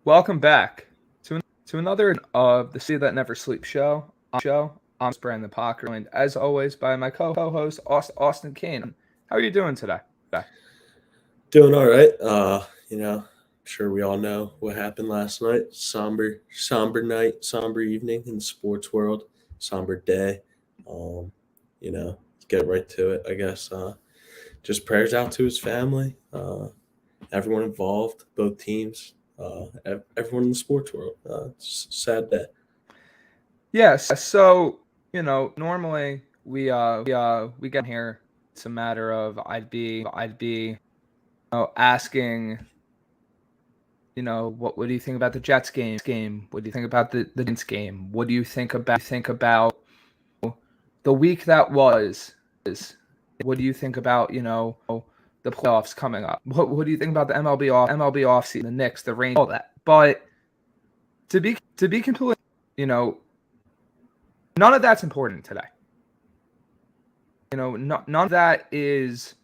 Welcome back to another of the City That Never Sleeps show. I'm Brandon Pocker, joined as always by my co-host Austin Kane. How are you doing today? Doing all right. I'm sure we all know what happened last night. Somber night, somber evening in the sports world, somber day. Um, let's get right to it. I guess just prayers out to his family, everyone involved, both teams, everyone in the sports world. It's a sad day. Yes. So normally we get here. It's a matter of I'd be asking. What do you think about the Jets game? What do you think about the Giants game? What do you think about the week that was? What do you think about the playoffs coming up? What do you think about the MLB offseason, the Knicks, the Rangers, all that? But to be completely, you know, none of that's important today. None of that is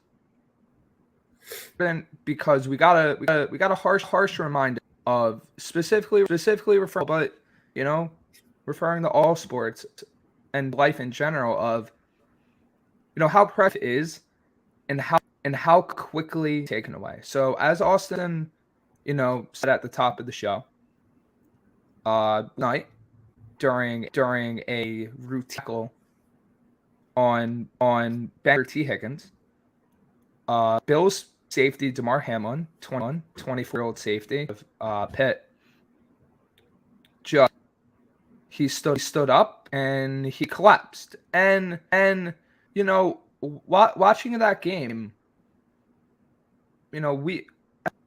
because we got a harsh reminder of specifically referring to all sports and life in general of how precious is and how quickly taken away. So as Austin, said at the top of the show, night during a route tackle on Banger T. Higgins, Bills safety Damar Hamlin, 24-year-old safety of Pitt, just he stood up and he collapsed. And watching that game, we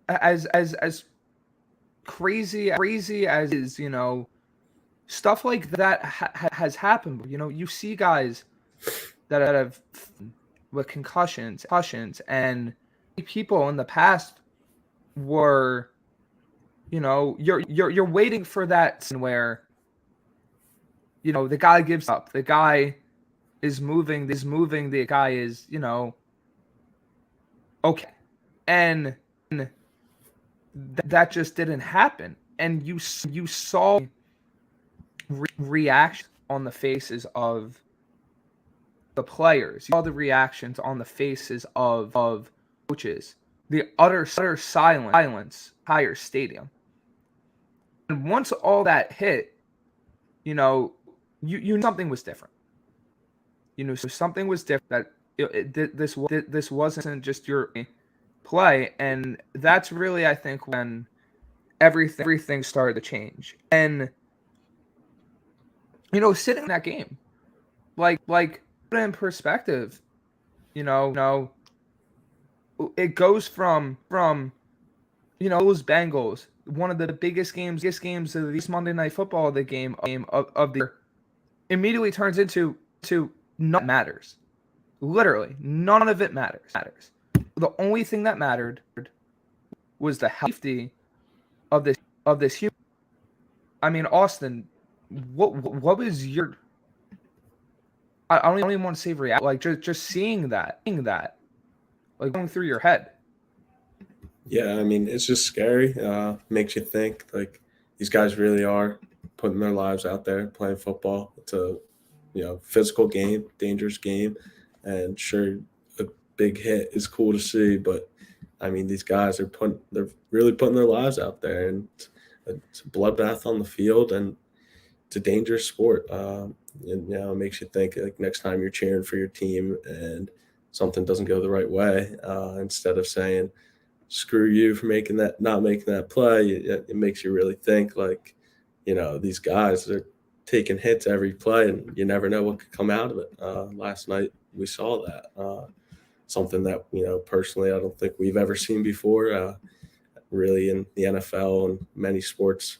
as crazy as is, stuff like that has happened. You see guys that have with concussions, and people in the past were, you're waiting for that scene where the guy gives up, the guy is moving, the guy is okay, and that just didn't happen, and you saw reaction on the faces of the players. You saw the reactions on the faces of coaches. The utter silence, entire stadium. And once all that hit, you something was different. So something was different. That this wasn't just your play, and that's really, I think, when everything started to change. And sitting in that game, like put it in perspective, it goes from those Bengals, one of the biggest games of this Monday Night Football, the game of the year, immediately turns into none matters. Literally, none of it matters. The only thing that mattered was the safety of this human. I mean, Austin, what was your? I don't even want to say react. Like just seeing that, like going through your head. Yeah, I mean, it's just scary. Makes you think like these guys really are putting their lives out there playing football. It's a physical game, dangerous game, and sure, a big hit is cool to see. But I mean, these guys they're really putting their lives out there, and it's a bloodbath on the field, and it's a dangerous sport. And it makes you think like next time you're cheering for your team and something doesn't go the right way, instead of saying screw you for not making that play, it makes you really think like, these guys are taking hits every play and you never know what could come out of it. Last night we saw that, something that, personally, I don't think we've ever seen before, really in the NFL and many sports,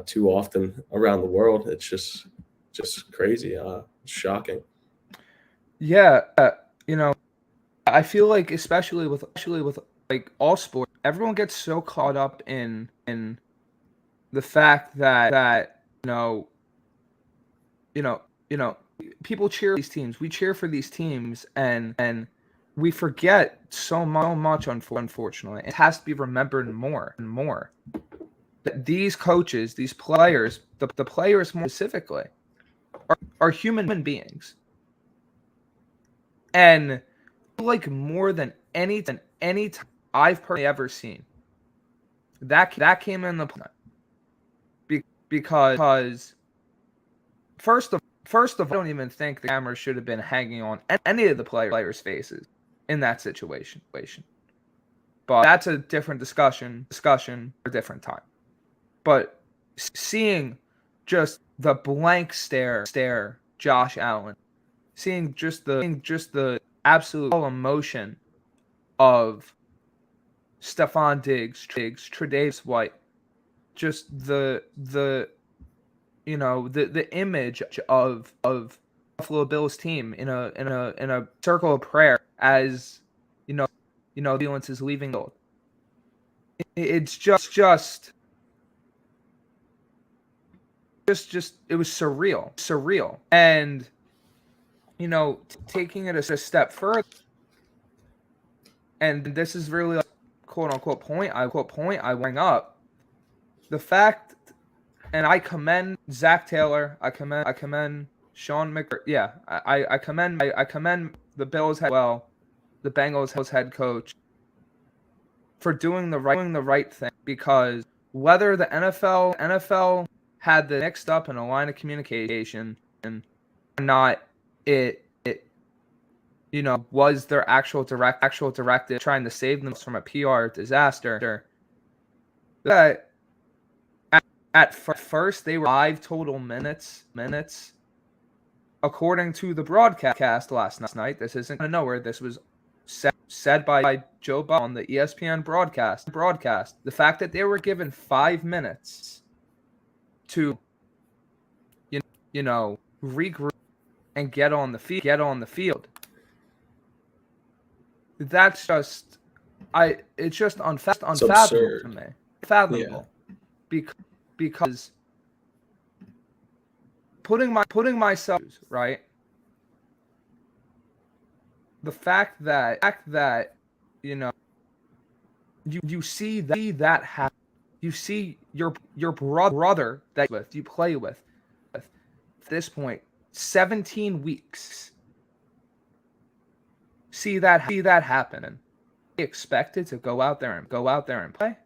too often around the world. It's just crazy, shocking. Yeah, I feel like especially with like all sports, everyone gets so caught up in the fact that you know you know people cheer for these teams. We cheer for these teams, and we forget so much. Unfortunately, it has to be remembered more and more. that these coaches, these players, the players more specifically, are human beings. And like more than any time I've personally ever seen, that came in the plan. Because first of all, I don't even think the camera should have been hanging on any of the players' faces in that situation. But that's a different discussion for a different time. But seeing just the blank stare Josh Allen, seeing just the absolute emotion of Stephon Diggs, Tre'Davious White, just the image of Buffalo Bills team in a circle of prayer as the ambulance is leaving the field. It's just it was surreal. And taking it a step further, and this is really like, quote unquote point I bring up, the fact, and I commend Zach Taylor, I commend Sean McVay. Yeah, I commend the Bills the Bengals head coach for doing the right thing, because whether the NFL had the mixed up in a line of communication and not, it was their actual directive trying to save them from a PR disaster. That at first they were 5 total minutes, according to the broadcast last night. This isn't going to nowhere. This was said by Joe Buck on the ESPN broadcast. The fact that they were given 5 minutes to regroup and get on the field. That's just it's just unfathomable to me. Unfathomable. Yeah. Because putting myself right, the fact that you see that happen, you see your brother that you play with at this point 17 weeks, see that happen, and expected to go out there and play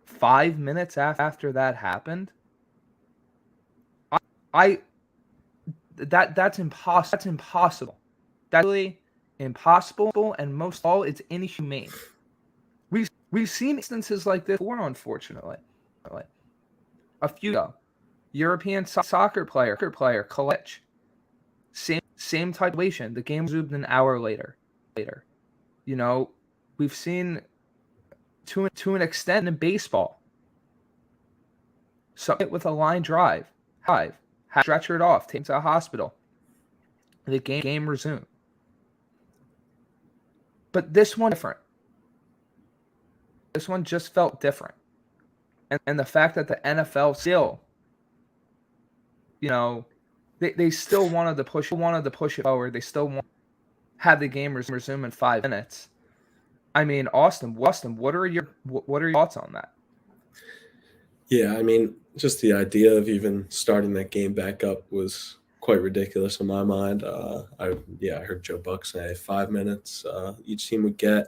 5 minutes after that happened. That's impossible. That's really impossible, and most of all, it's inhumane. We've seen instances like this before, unfortunately. A few ago, European soccer player Kalic, same type of situation. The game resumed an hour later. We've seen to an extent in baseball, something with a line drive, stretchered off, taken to a hospital. The game resumed. But this one different. This one just felt different. And the fact that the NFL still, they still wanted to push it forward. They still want to have the game resume in 5 minutes. I mean, Austin, what are your thoughts on that? Yeah, I mean, just the idea of even starting that game back up was quite ridiculous in my mind. I heard Joe Buck say 5 minutes each team would get,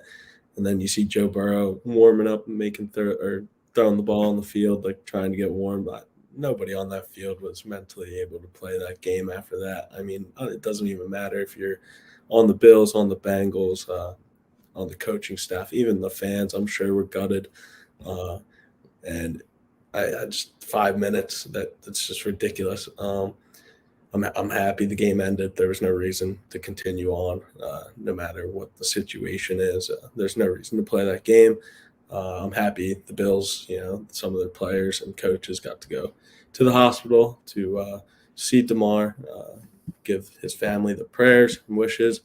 and then you see Joe Burrow warming up and throwing the ball on the field, like trying to get warm. But nobody on that field was mentally able to play that game after that. I mean, it doesn't even matter if you're on the Bills, on the Bengals, on the coaching staff, even the fans, I'm sure, were gutted. And I just 5 minutes. That's just ridiculous. I'm happy the game ended. There was no reason to continue on, no matter what the situation is. There's no reason to play that game. I'm happy the Bills, some of their players and coaches got to go to the hospital to see Damar, give his family the prayers and wishes.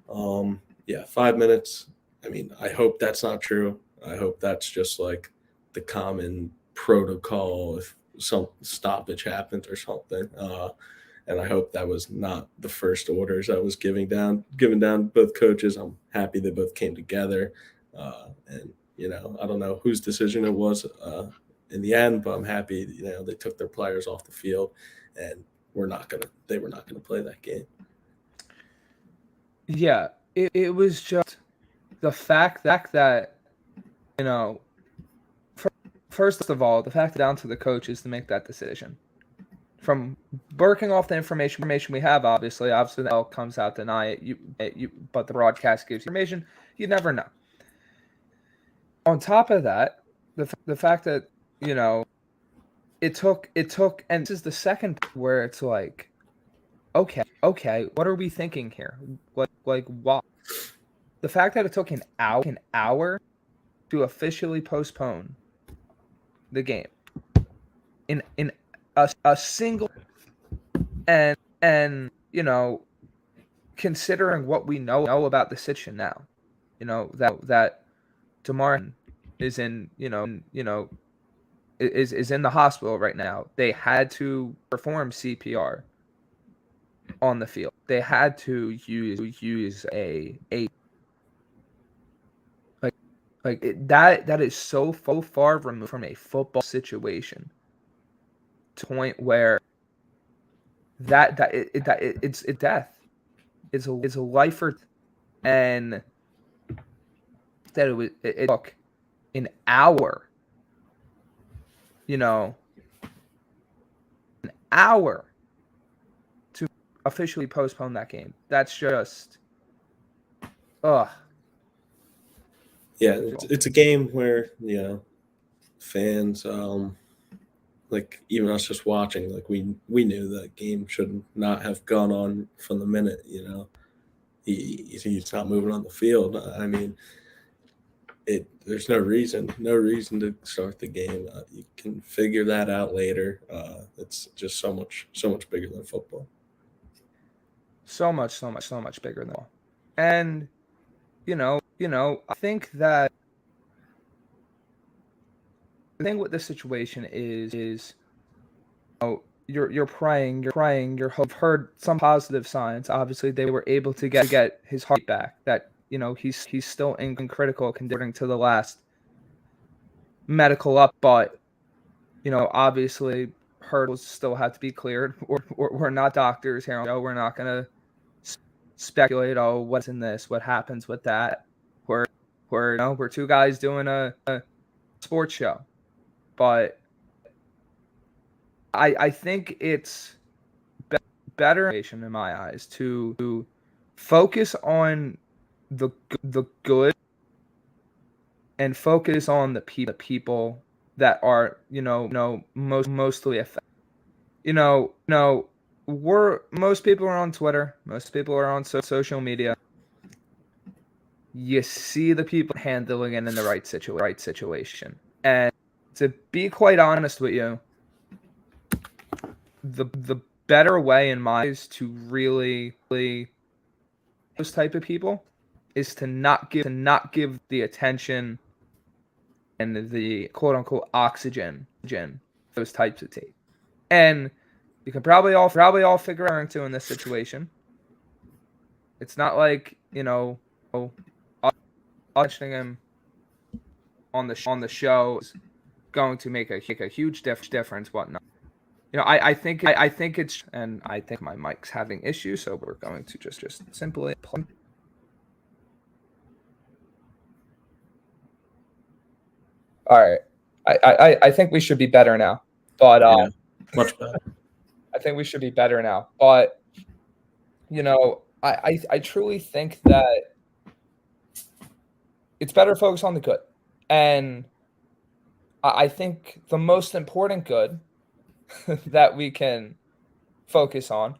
5 minutes. I mean, I hope that's not true. I hope that's just like the common protocol if some stoppage happened or something. And I hope that was not the first orders that was given down both coaches. I'm happy they both came together. And I don't know whose decision it was in the end. But I'm happy, they took their players off the field, and they were not gonna play that game. Yeah, it was just the fact that you know, first of all, the fact down to the coaches to make that decision. From working off the information we have, obviously the L comes out deny it. But the broadcast gives you information. You never know. On top of that, the fact that it took, and this is the second where it's like, okay, what are we thinking here? Like why? The fact that it took an hour to officially postpone the game in a single, and considering what we know about the situation now, that Damar is is in the hospital right now. They had to perform CPR on the field. They had to use a that is so far removed from a football situation to the point where it's death. It's a life or, and that it took an hour. An hour to officially postpone that game. That's just, ugh. Yeah, it's a game where fans, like even us just watching, like we knew that game should not have gone on from the minute. He's not moving on the field. I mean, there's no reason to start the game. You can figure that out later. It's just so much bigger than football. So much bigger than football. And I think that the thing with this situation is you're praying, you're heard some positive signs. Obviously, they were able to get his heart back. That he's still in critical condition to the last medical up, but obviously hurdles still have to be cleared. We're not doctors here. We're not gonna speculate. Oh, what's in this? What happens with that? We're two guys doing a sports show, but I think it's better in my eyes to focus on the good and focus on the people that are mostly affected. Most people are on Twitter, most people are on social media. You see the people handling it in the right situation, and to be quite honest with you, the better way in my eyes to really those type of people is to not give the attention and the quote unquote oxygen those types of tape. And you can probably all figure out into in this situation. It's not like auditioning him on the show is going to make a huge difference. Whatnot. I think it's, and I think my mic's having issues, so we're going to just simply play. All right, I think we should be better now, but much better. I think we should be better now, but I truly think that it's better to focus on the good, and I think the most important good that we can focus on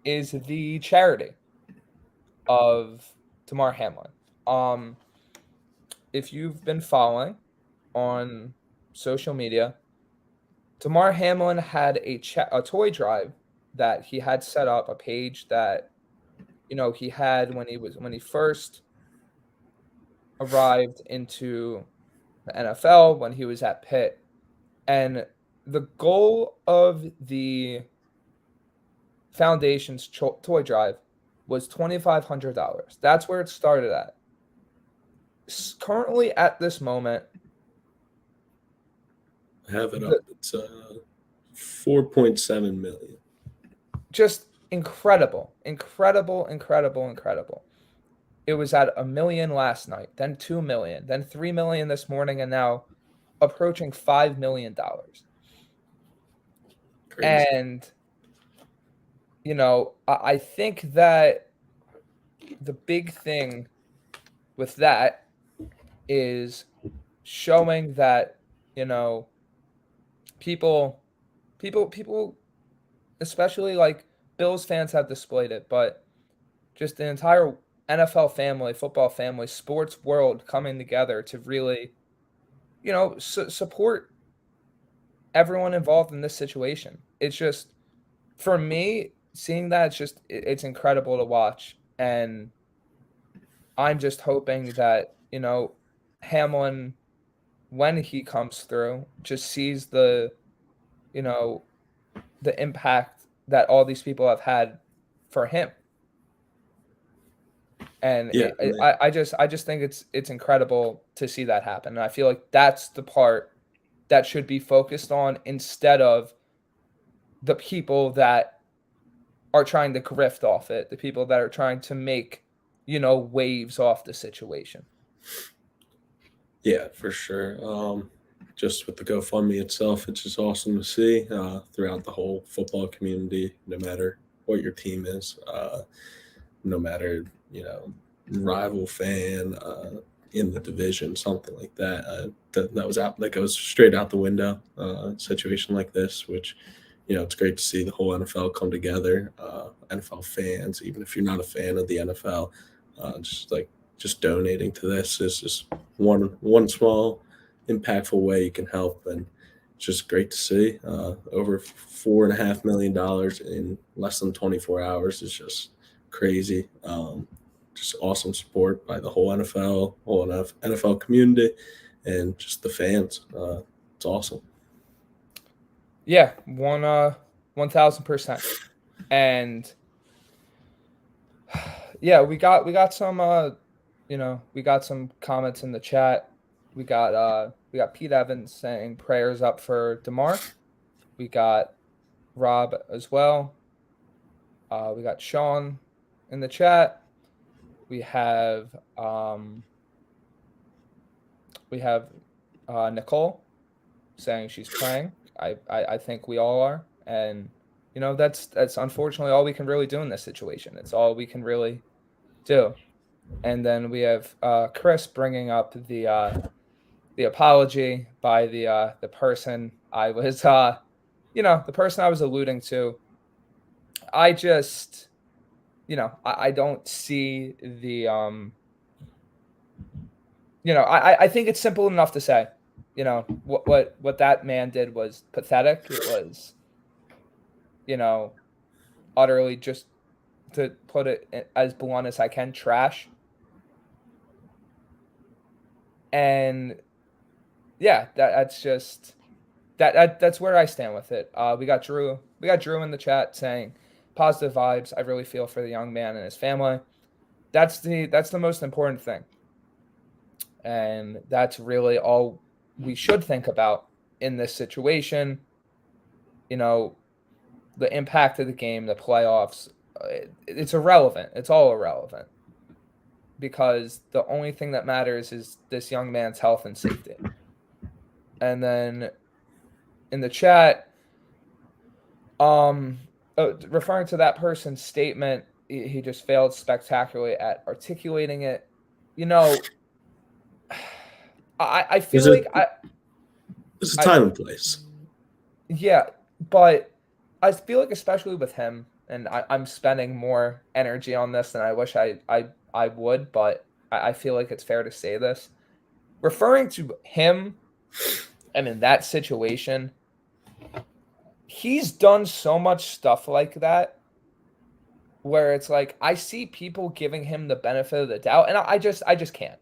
is the charity of Damar Hamlin. If you've been following on social media, Damar Hamlin had a toy drive that he had set up, a page that he had when he first arrived into the NFL, when he was at Pitt. And the goal of the foundation's toy drive was $2,500. That's where it started at. Currently, at this moment, I have it up. It's 4.7 million. Just incredible. It was at 1 million last night, then 2 million, then 3 million this morning, and now approaching $5 million. Crazy. And, I think that the big thing with that is showing that, people, especially like Bills fans have displayed it, but just the entire NFL family, football family, sports world coming together to really, support everyone involved in this situation. It's just, for me, seeing that, it's incredible to watch. And I'm just hoping that, Hamlin, when he comes through, just sees you know, the impact that all these people have had for him. And Yeah, I just think it's incredible to see that happen. And I feel like that's the part that should be focused on instead of the people that are trying to grift off it, the people that are trying to make, waves off the situation. yeah, for sure. Just with the GoFundMe itself, it's just awesome to see throughout the whole football community, no matter what your team is, no matter, rival fan in the division, something like that. That was out, that goes straight out the window. Situation like this, which, it's great to see the whole NFL come together. NFL fans, even if you're not a fan of the NFL, just donating to this is just one small impactful way you can help, and it's just great to see. Over $4.5 million in less than 24 hours is just crazy. Just awesome support by the whole NFL community, and just the fans. It's awesome. Yeah, 1,000%. And yeah, we got some we got some comments in the chat. We got Pete Evans saying prayers up for Damar. We got Rob as well. We got Sean in the chat. We have Nicole saying she's praying. I think we all are, and that's unfortunately all we can really do in this situation. It's all we can really do. And then we have Chris bringing up the apology by the person I was the person I was alluding to. I just I don't see the I think it's simple enough to say, what that man did was pathetic. It was, utterly, just to put it as blunt as I can, trash. And yeah, that's just that's where I stand with it. We got Drew in the chat saying positive vibes. I really feel for the young man and his family. That's the most important thing. And that's really all we should think about in this situation. The impact of the game, the playoffs, it's irrelevant. It's all irrelevant. Because the only thing that matters is this young man's health and safety. And then in the chat, referring to that person's statement, he just failed spectacularly at articulating it. I feel like There's a time and place. Yeah, but I feel like, especially with him, and I'm spending more energy on this than I wish I would, but I feel like it's fair to say this. Referring to him, and in that situation, he's done so much stuff like that where it's like I see people giving him the benefit of the doubt, and I just can't.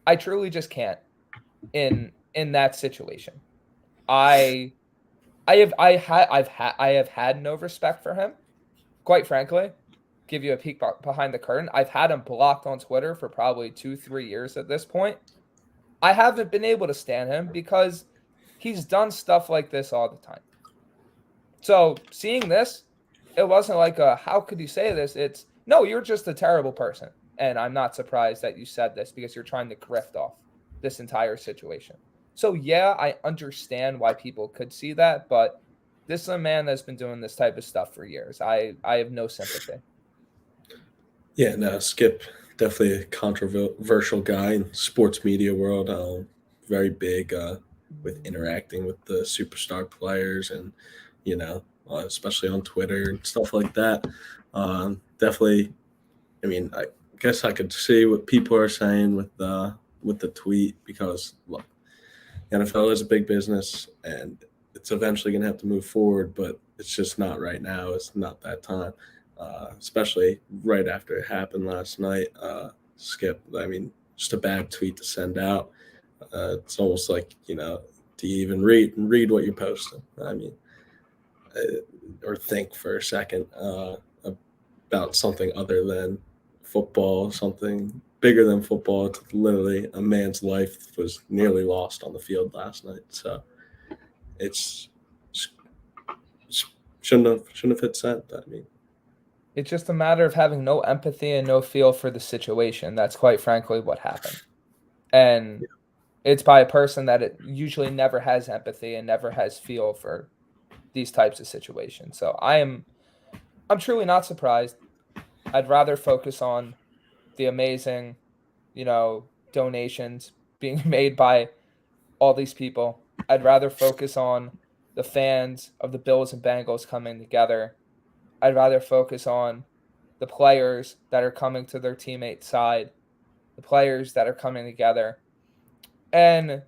I truly just can't in that situation. I have had no respect for him, quite frankly. Give you a peek behind the curtain. I've had him blocked on Twitter for probably 2-3 years at this point. I haven't been able to stand him because he's done stuff like this all the time. So seeing this, it wasn't like how could you say this? It's no, you're just a terrible person. And I'm not surprised that you said this because you're trying to grift off this entire situation. So yeah, I understand why people could see that, but this is a man that's been doing this type of stuff for years. I have no sympathy. Yeah, no, Skip, definitely a controversial guy in sports media world. Very big with interacting with the superstar players, and especially on Twitter and stuff like that. Definitely, I mean, I guess I could see what people are saying with the tweet, because look, NFL is a big business and it's eventually going to have to move forward, but it's just not right now. It's not that time, especially right after it happened last night. Skip, I mean, just a bad tweet to send out. It's almost like, do you even read what you're posting? I mean, or think for a second about something other than football, something bigger than football. It's literally a man's life was nearly lost on the field last night. So it's shouldn't have hit sent. I mean, it's just a matter of having no empathy and no feel for the situation. That's quite frankly what happened. And it's by a person that it usually never has empathy and never has feel for these types of situations. So I'm truly not surprised. I'd rather focus on the amazing, donations being made by all these people. I'd rather focus on the fans of the Bills and Bengals coming together. I'd rather focus on the players that are coming to their teammates' side, the players that are coming together. And,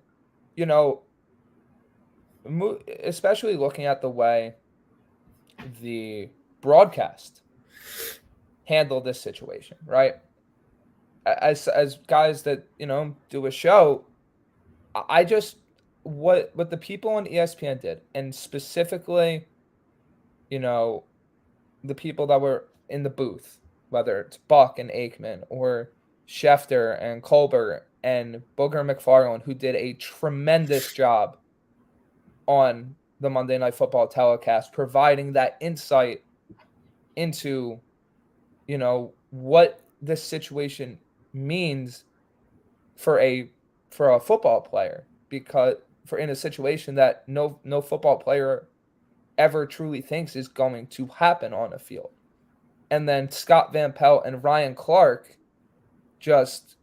especially looking at the way the broadcast handled this situation, right? As guys that, do a show, I just what the people on ESPN did, and specifically, the people that were in the booth, whether it's Buck and Aikman or Schefter and Colbert and Booger McFarland, who did a tremendous job on the Monday Night Football telecast, providing that insight into, what this situation means for a football player, because for in a situation that no football player ever truly thinks is going to happen on a field. And then Scott Van Pelt and Ryan Clark, just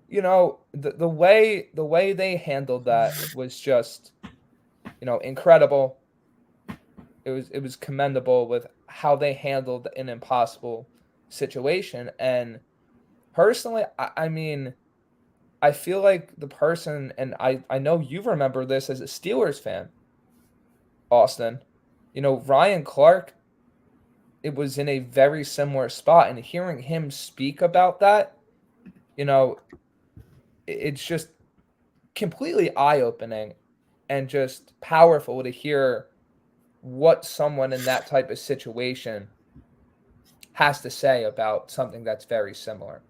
the way they handled that was just incredible. It was commendable with how they handled an impossible situation. And personally, I mean, I feel like the person, and I know you remember this as a Steelers fan, Austin, Ryan Clark, it was in a very similar spot, and hearing him speak about that, it's just completely eye-opening and just powerful to hear what someone in that type of situation has to say about something that's very similar.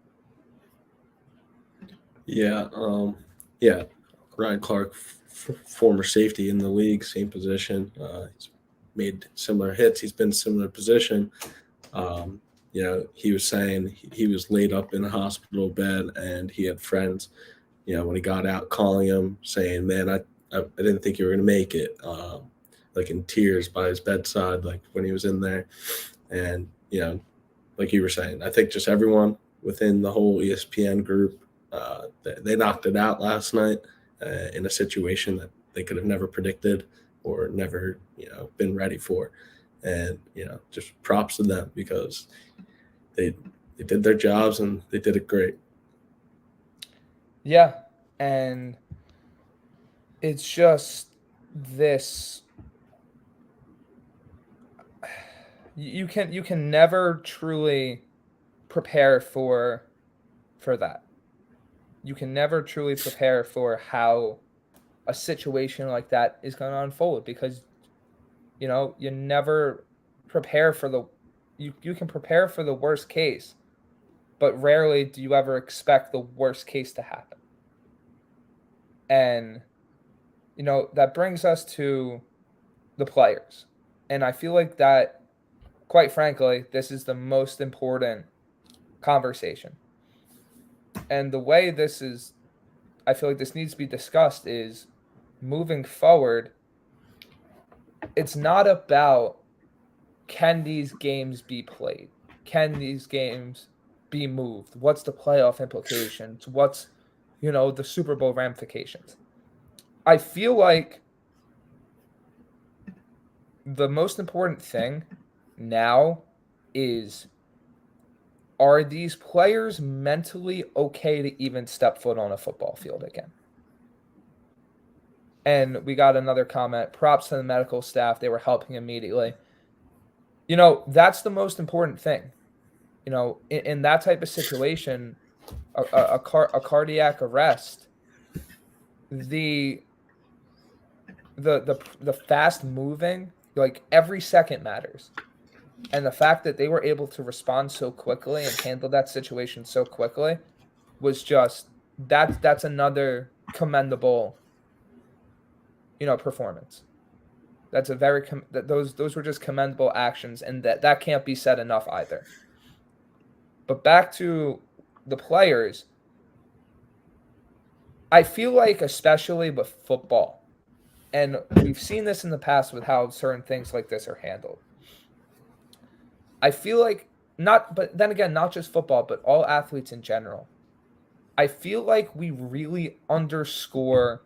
Yeah, yeah. Ryan Clark, former safety in the league, same position. He's made similar hits. He's been similar position. He was saying he was laid up in a hospital bed, and he had friends, when he got out, calling him, saying, "Man, I didn't think you were going to make it," like in tears by his bedside, like when he was in there. And, like you were saying, I think just everyone within the whole ESPN group, they knocked it out last night in a situation that they could have never predicted or never, been ready for. And, just props to them, because they did their jobs and they did it great. Yeah, and it's just this. You can never truly prepare for that. You can never truly prepare for how a situation like that is going to unfold, because you never prepare for you can prepare for the worst case, but rarely do you ever expect the worst case to happen. And that brings us to the players. And I feel like that, quite frankly, this is the most important conversation. And the way I feel like this needs to be discussed is moving forward. It's not about can these games be played? Can these games be moved? What's the playoff implications? What's, the Super Bowl ramifications? I feel like the most important thing now is, are these players mentally okay to even step foot on a football field again? And we got another comment. Props to the medical staff. They were helping immediately. That's the most important thing. In that type of situation, a cardiac arrest, the fast moving, like every second matters. And the fact that they were able to respond so quickly and handle that situation so quickly was just that's another commendable, performance. That's a very those were just commendable actions, and that can't be said enough either. But back to the players, I feel like especially with football, and we've seen this in the past with how certain things like this are handled. I feel like but then again, not just football, but all athletes in general. I feel like we really underscore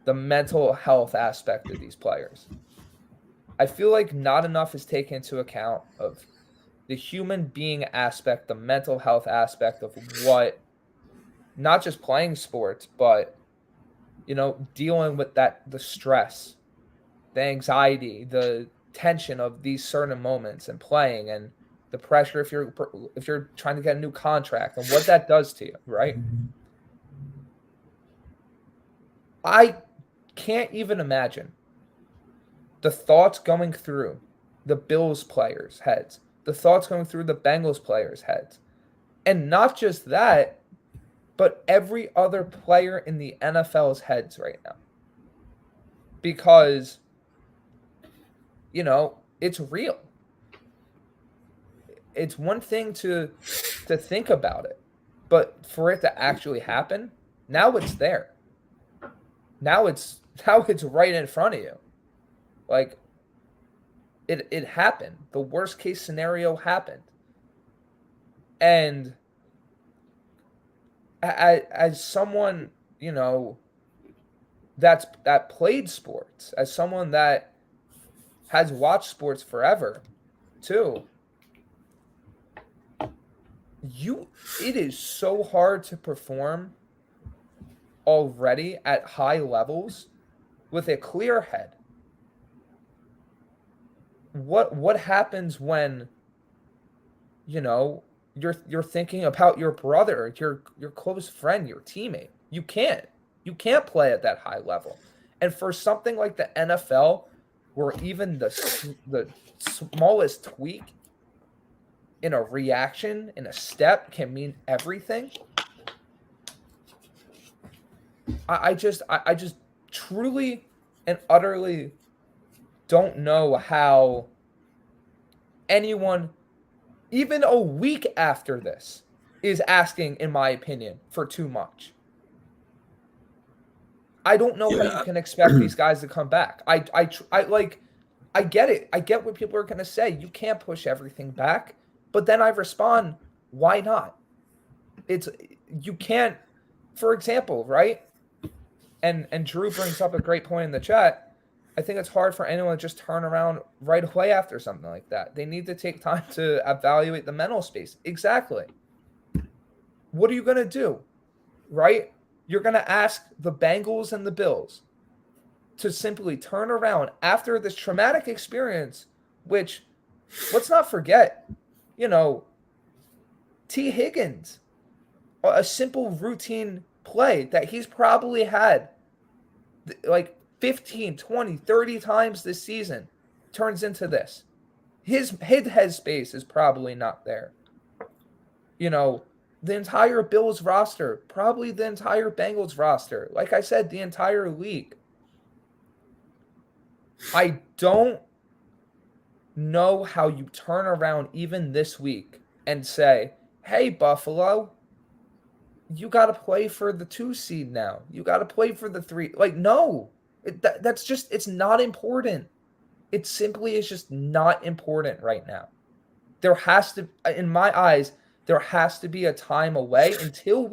the mental health aspect of these players. I feel like not enough is taken into account of the human being aspect, the mental health aspect of what, not just playing sports, but, dealing with the stress, the anxiety, the tension of these certain moments and playing, and the pressure if you're trying to get a new contract and what that does to you, right? I can't even imagine the thoughts going through the Bills players' heads, the thoughts going through the Bengals players' heads. And not just that, but every other player in the NFL's heads right now. Because, it's real. It's one thing to think about it, but for it to actually happen, now it's there. Now it's right in front of you. Like, it happened. The worst case scenario happened. And as someone, that played sports, as someone that has watched sports forever too, it is so hard to perform already at high levels with a clear head. What happens when, you're thinking about your brother, your close friend, your teammate? You can't play at that high level. And for something like the NFL, where even the smallest tweak in a reaction, in a step, can mean everything. I just truly and utterly don't know how anyone, even a week after this, is asking, in my opinion, for too much. I don't know how you can expect these guys to come back. I get it. I get what people are going to say. You can't push everything back. But then I respond, why not? You can't, for example, right? And Drew brings up a great point in the chat. I think it's hard for anyone to just turn around right away after something like that. They need to take time to evaluate the mental space. Exactly. What are you going to do? Right? You're going to ask the Bengals and the Bills to simply turn around after this traumatic experience, which, let's not forget, T. Higgins, a simple routine play that he's probably had like 15, 20, 30 times this season turns into this. His headspace is probably not there. The entire Bills roster, probably the entire Bengals roster, like I said, the entire league. I don't know how you turn around even this week and say, hey, Buffalo, you got to play for the 2 seed now. You got to play for the 3. Like, no, that's just, it's not important. It simply is just not important right now. There has to, in my eyes, there has to be a time away until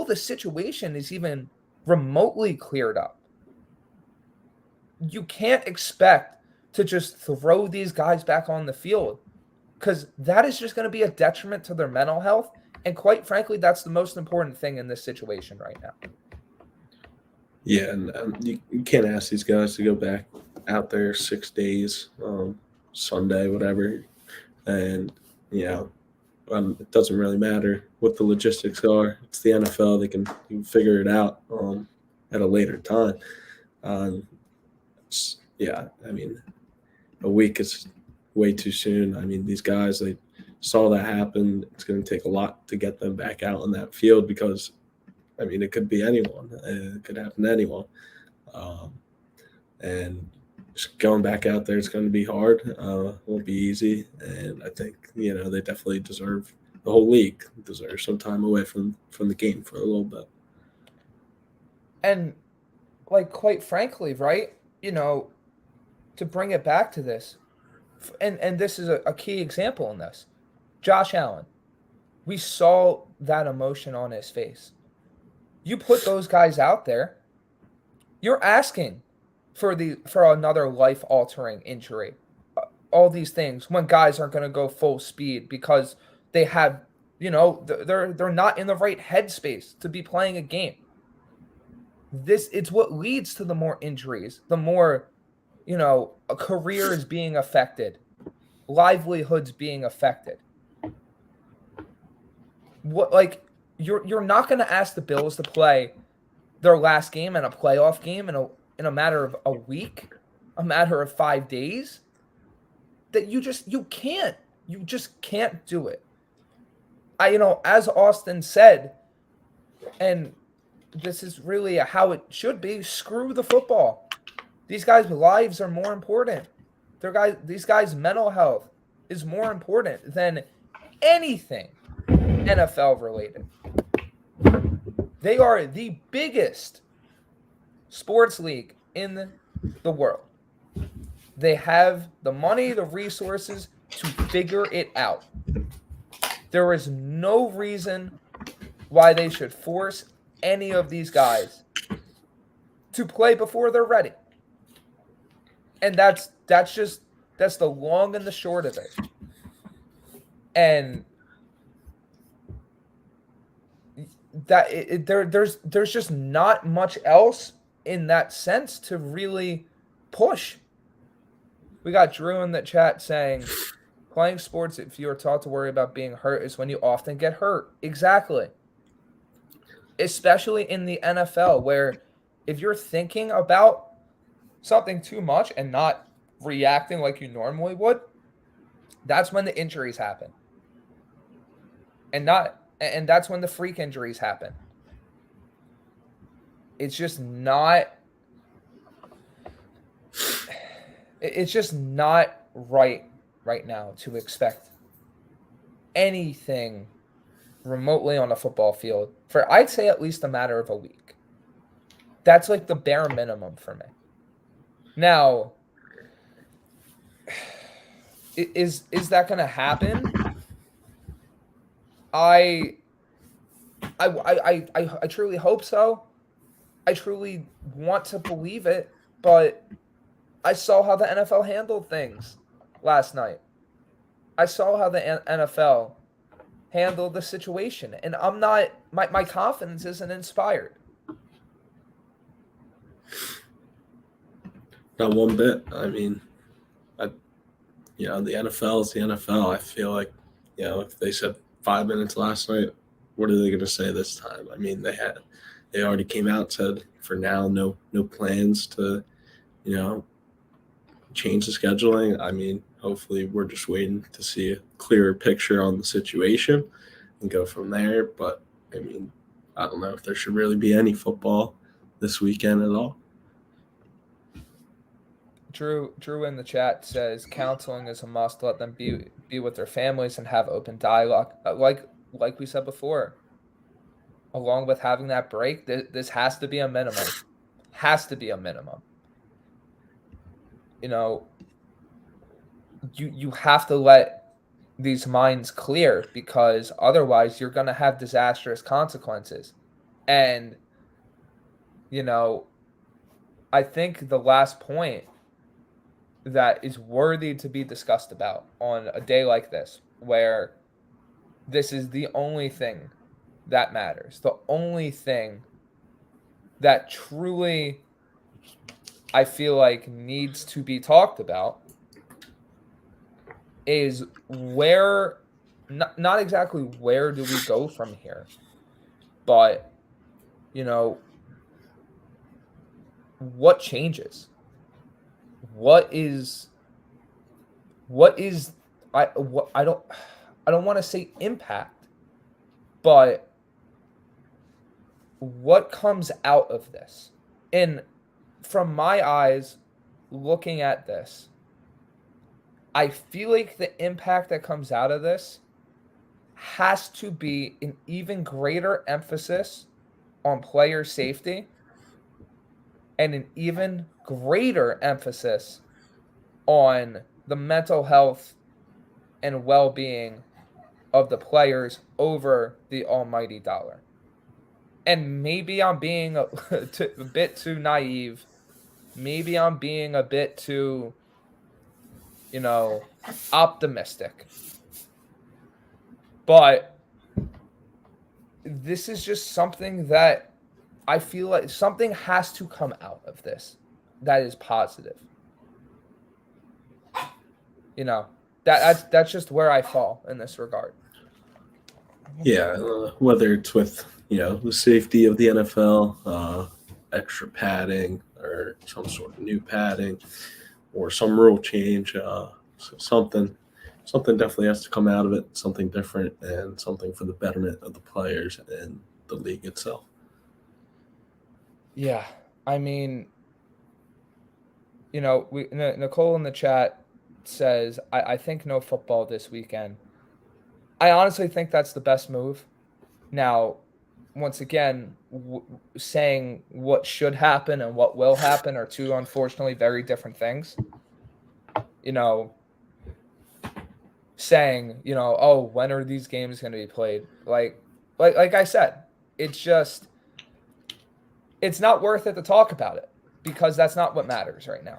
the situation is even remotely cleared up. You can't expect to just throw these guys back on the field because that is just going to be a detriment to their mental health. And quite frankly, that's the most important thing in this situation right now. Yeah, and you can't ask these guys to go back out there 6 days, Sunday, whatever, and it doesn't really matter what the logistics are. It's the NFL; they can figure it out at a later time. I mean, a week is way too soon. I mean, these guys, they saw that happen. It's going to take a lot to get them back out on that field because, I mean, it could be anyone. It could happen to anyone. And just going back out there, it's going to be hard. Won't be easy. And I think, they definitely deserve, the whole league deserves some time away from the game for a little bit. And, like, quite frankly, right, to bring it back to this, and this is a key example in this, Josh Allen, we saw that emotion on his face. You put those guys out there, you're asking for another life-altering injury. All these things when guys aren't going to go full speed because they have, they're not in the right headspace to be playing a game. It's what leads to the more injuries, the more, a career is being affected, livelihoods being affected. What, like, you're not going to ask the Bills to play their last game in a playoff game in a matter of a week, a matter of 5 days. That you just can't do it. As Austin said, and this is really how it should be, screw the football. These guys' lives are more important. These guys' mental health is more important than anything NFL related. They are the biggest sports league in the world. They have the money, the resources to figure it out. There is no reason why they should force any of these guys to play before they're ready. And that's the long and the short of it. And there's just not much else in that sense to really push. We got Drew in the chat saying, playing sports, if you are taught to worry about being hurt, is when you often get hurt. Exactly. Especially in the NFL, where if you're thinking about something too much and not reacting like you normally would, that's when the injuries happen. And that's when the freak injuries happen. It's just not right now to expect anything remotely on a football field for, I'd say, at least a matter of a week. That's like the bare minimum for me. Now, is that going to happen? I truly hope so. I truly want to believe it, but I saw how the NFL handled things last night. I saw how the NFL handled the situation, and I'm not, my confidence isn't inspired. Not one bit. I mean, the NFL is the NFL. I feel like, if they said 5 minutes last night, what are they going to say this time? I mean, they already came out and said for now, no plans to, change the scheduling. I mean, hopefully we're just waiting to see a clearer picture on the situation and go from there. But I mean, I don't know if there should really be any football this weekend at all. Drew in the chat says counseling is a must. Let them be with their families and have open dialogue. Like we said before, along with having that break, this has to be a minimum. Has to be a minimum. You know, you have to let these minds clear, because otherwise you're going to have disastrous consequences. And, you know, I think the last point that is worthy to be discussed about on a day like this, where this is the only thing that matters, the only thing that truly I feel like needs to be talked about, is where, not exactly where do we go from here, but, you know, what changes? What I don't want to say impact, but what comes out of this? And from my eyes, looking at this, I feel like the impact that comes out of this has to be an even greater emphasis on player safety and an even greater emphasis on the mental health and well-being of the players over the almighty dollar. And maybe I'm being a bit too naive. Maybe I'm being a bit too, optimistic. But this is just something that I feel like something has to come out of this that is positive. That's just where I fall in this regard. Yeah, whether it's with the safety of the NFL, extra padding, or some sort of new padding, or some rule change, something definitely has to come out of it. Something different, and something for the betterment of the players and the league itself. Yeah, I mean, Nicole in the chat says, I think no football this weekend. I honestly think that's the best move. Now, once again, saying what should happen and what will happen are two, unfortunately, very different things. Saying, oh, when are these games going to be played? Like I said, it's not worth it to talk about it, because that's not what matters right now.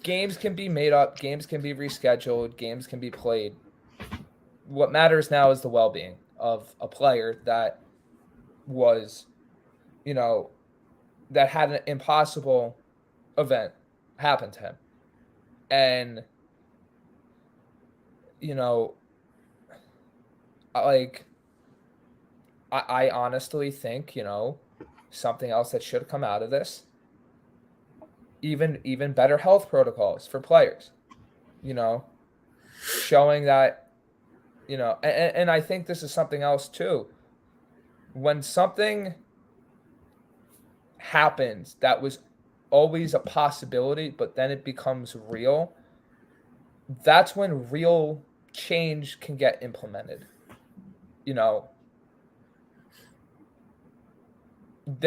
Games can be made up, games can be rescheduled, games can be played. What matters now is the well-being of a player that was, that had an impossible event happen to him. And, I honestly think, something else that should come out of this, even better health protocols for players, showing that, and I think this is something else too. When something happens that was always a possibility, but then it becomes real, that's when real change can get implemented.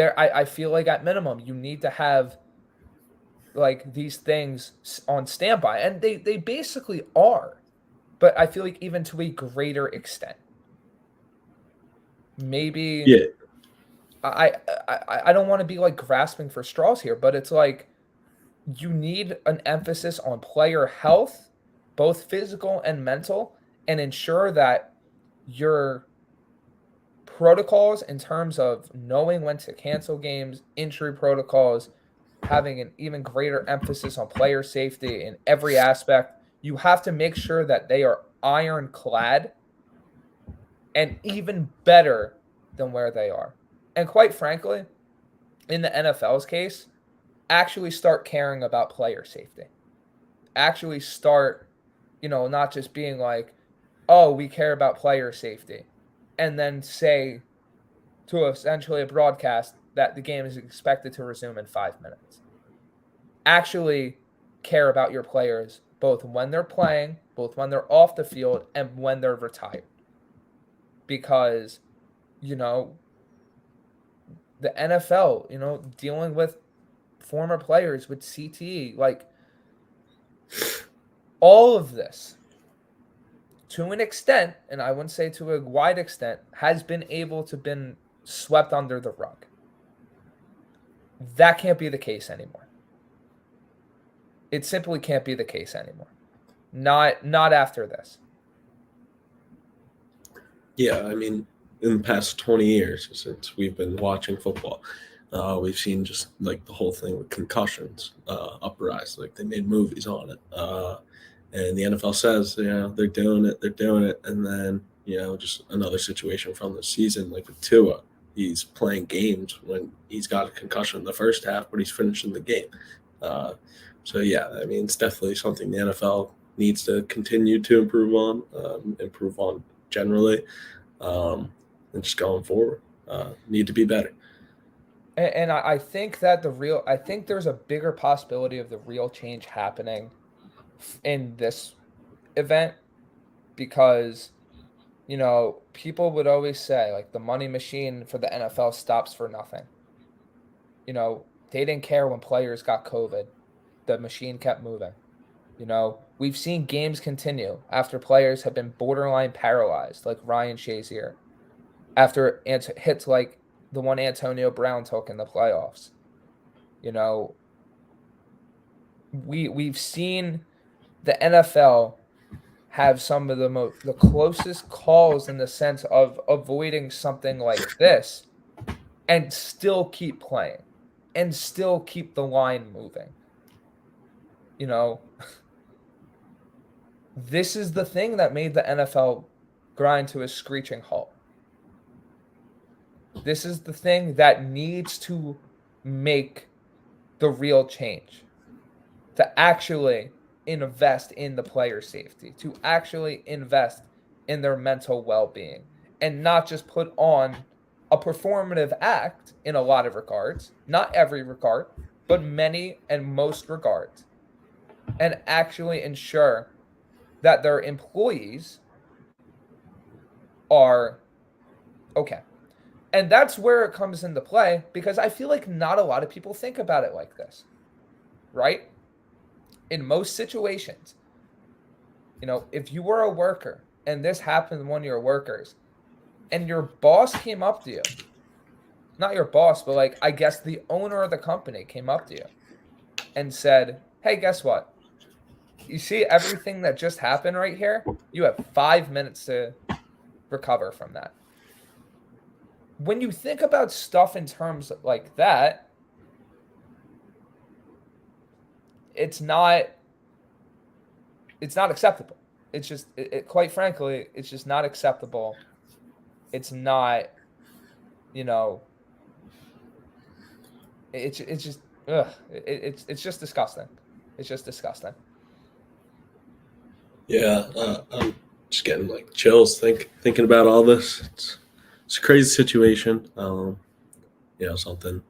I feel like at minimum you need to have like these things on standby, and they basically are, but I feel like even to a greater extent. Maybe Yeah. I don't want to be like grasping for straws here, but it's like you need an emphasis on player health, both physical and mental, and ensure that your protocols in terms of knowing when to cancel games, injury protocols, having an even greater emphasis on player safety in every aspect. You have to make sure that they are ironclad and even better than where they are. And quite frankly, in the NFL's case, actually start caring about player safety. Actually start, not just being like, oh, we care about player safety, and then say to essentially a broadcast that the game is expected to resume in 5 minutes. actually care about your players, both when they're playing, both when they're off the field, and when they're retired. Because, the NFL, dealing with former players with CTE, like all of this, to an extent, and I wouldn't say to a wide extent, has been able to been swept under the rug. That can't be the case anymore. It simply can't be the case anymore. Not after this. Yeah, I mean, in the past 20 years since we've been watching football, we've seen just like the whole thing with concussions uprise. Like they made movies on it. And the NFL says, they're doing it. And then, just another situation from the season, like with Tua. He's playing games when he's got a concussion in the first half, but he's finishing the game. So, yeah, I mean, it's definitely something the NFL needs to continue to improve on generally, and just going forward. Need to be better. And I think that I think there's a bigger possibility of the real change happening in this event because, people would always say, like, the money machine for the NFL stops for nothing. They didn't care when players got COVID. The machine kept moving. We've seen games continue after players have been borderline paralyzed, like Ryan Shazier, after hits like the one Antonio Brown took in the playoffs. We've seen the NFL have some of the closest calls in the sense of avoiding something like this and still keep playing and still keep the line moving. This is the thing that made the NFL grind to a screeching halt. This is the thing that needs to make the real change, to actually invest in the player safety, to actually invest in their mental well-being, and not just put on a performative act in a lot of regards, not every regard, but many and most regards, and actually ensure that their employees are okay. And that's where it comes into play, because I feel like not a lot of people think about it like this, right? In most situations, if you were a worker and this happened to one of your workers and your boss came up to you, not your boss, but like, I guess the owner of the company came up to you and said, hey, guess what? You see everything that just happened right here? You have 5 minutes to recover from that. When you think about stuff in terms like that, it's not acceptable. It's just, quite frankly, it's just not acceptable. It's not, it's just, it's just disgusting. It's just disgusting. Yeah, I'm just getting like chills thinking about all this. It's a crazy situation. Something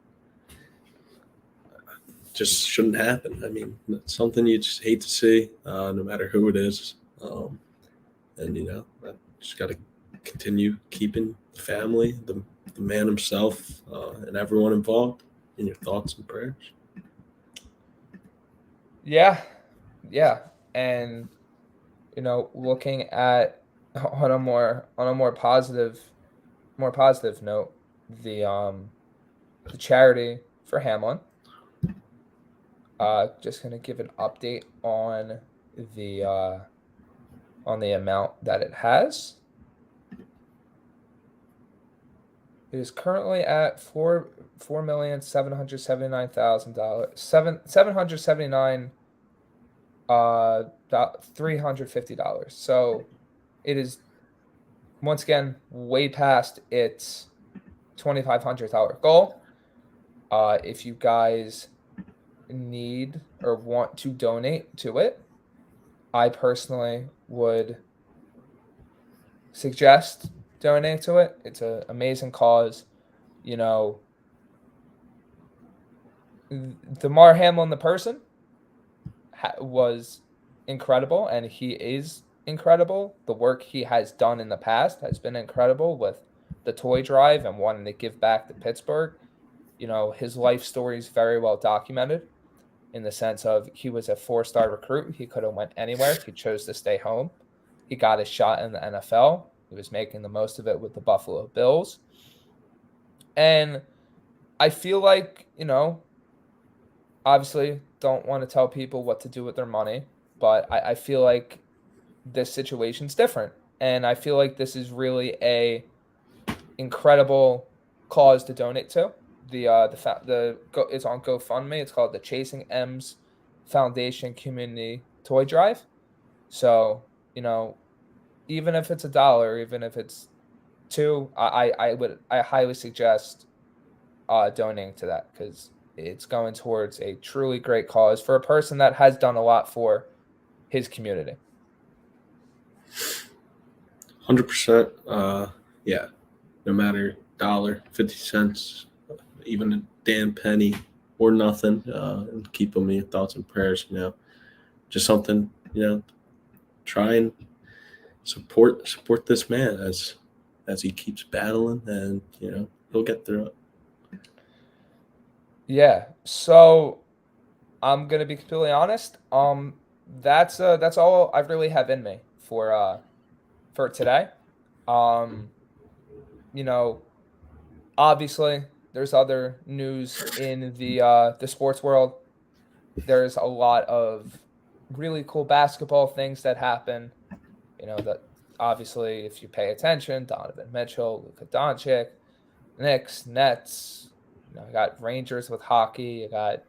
just shouldn't happen. I mean, it's something you just hate to see, no matter who it is. And I just got to continue keeping the family, the man himself, and everyone involved in your thoughts and prayers. Yeah, and looking at on a more positive note, the charity for Hamlin. Just gonna give an update on the amount that it has. It is currently at $4,779,000, $350. So it is once again way past its $2,500 goal. If you guys need or want to donate to it, I personally would suggest donate to it. It's an amazing cause. Damar Hamlin, the person, was incredible, and he is incredible. The work he has done in the past has been incredible with the toy drive and wanting to give back to Pittsburgh. His life story is very well documented in the sense of he was a 4-star recruit. He could have went anywhere. He chose to stay home. He got his shot in the NFL. He was making the most of it with the Buffalo Bills. And I feel like, obviously don't want to tell people what to do with their money, but I feel like this situation's different. And I feel like this is really a incredible cause to donate to. It's on GoFundMe. It's called the Chasing M's Foundation Community Toy Drive. So, even if it's $1, even if it's $2, I highly suggest donating to that, because it's going towards a truly great cause for a person that has done a lot for his community. 100%. Yeah. No matter $1, 50 cents, even a damn penny or nothing, and keep them in your thoughts and prayers, just something, try and support this man as he keeps battling, and, he'll get through it. Yeah. So I'm going to be completely honest. That's all I really have in me for today. Obviously there's other news in the sports world. There's a lot of really cool basketball things that happen. That obviously, if you pay attention, Donovan Mitchell, Luka Doncic, Knicks, Nets. You got Rangers with hockey. You got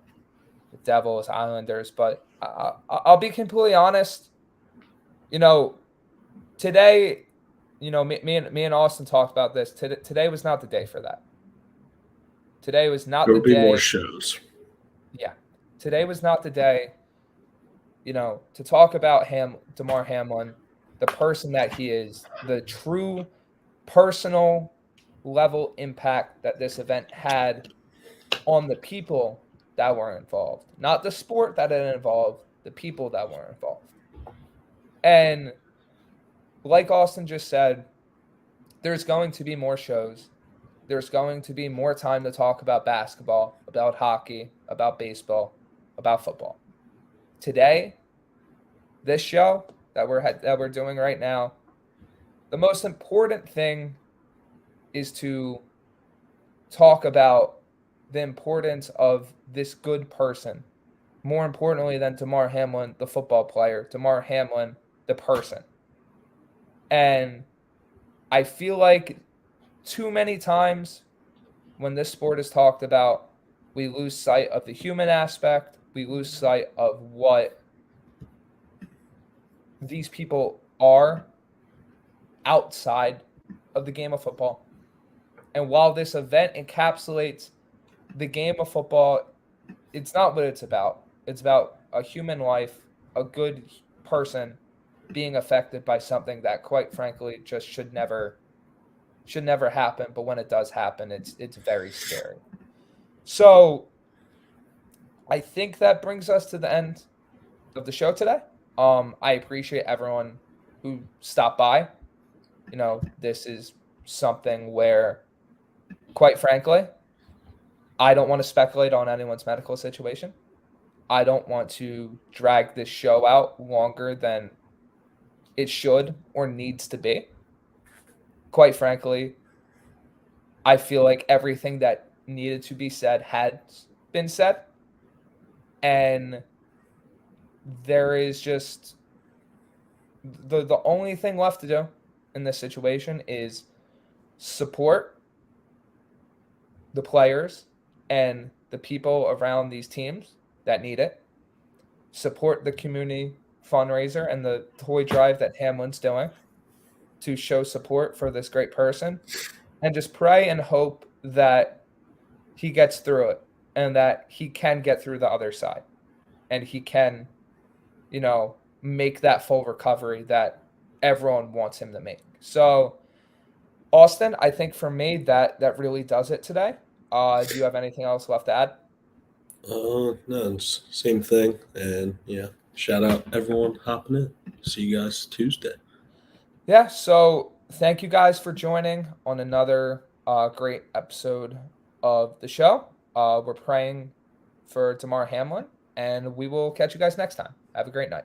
the Devils, Islanders. But I'll be completely honest. Today, me and Austin talked about this. Today was not the day for that. Today was not the day. There'll be more shows. Yeah. Today was not the day, to talk about Damar Hamlin, the person that he is, the true personal level impact that this event had on the people that were involved. Not the sport that it involved, the people that were involved. And like Austin just said, there's going to be more shows. There's going to be more time to talk about basketball, about hockey, about baseball, about football. Today, this show that we're doing right now, the most important thing is to talk about the importance of this good person. More importantly than Damar Hamlin, the football player, Damar Hamlin, the person. And I feel like too many times when this sport is talked about, we lose sight of the human aspect. We lose sight of what these people are outside of the game of football. And while this event encapsulates the game of football, it's not what it's about. It's about a human life, a good person being affected by something that, quite frankly, just should never happen. But when it does happen, it's very scary. So I think that brings us to the end of the show today. I appreciate everyone who stopped by. This is something where, quite frankly, I don't want to speculate on anyone's medical situation. I don't want to drag this show out longer than it should or needs to be. Quite frankly, I feel like everything that needed to be said had been said. And there is just the only thing left to do in this situation is support the players and the people around these teams that need it. Support the community fundraiser and the toy drive that Hamlin's doing to show support for this great person. And just pray and hope that he gets through it and that he can get through the other side. And he can, make that full recovery that everyone wants him to make. So, Austin, I think for me that really does it today. Do you have anything else left to add? No, it's same thing. And yeah, Shout out everyone hopping in. See you guys Tuesday. Yeah, so thank you guys for joining on another great episode of the show. We're praying for Damar Hamlin, and we will catch you guys next time. Have a great night.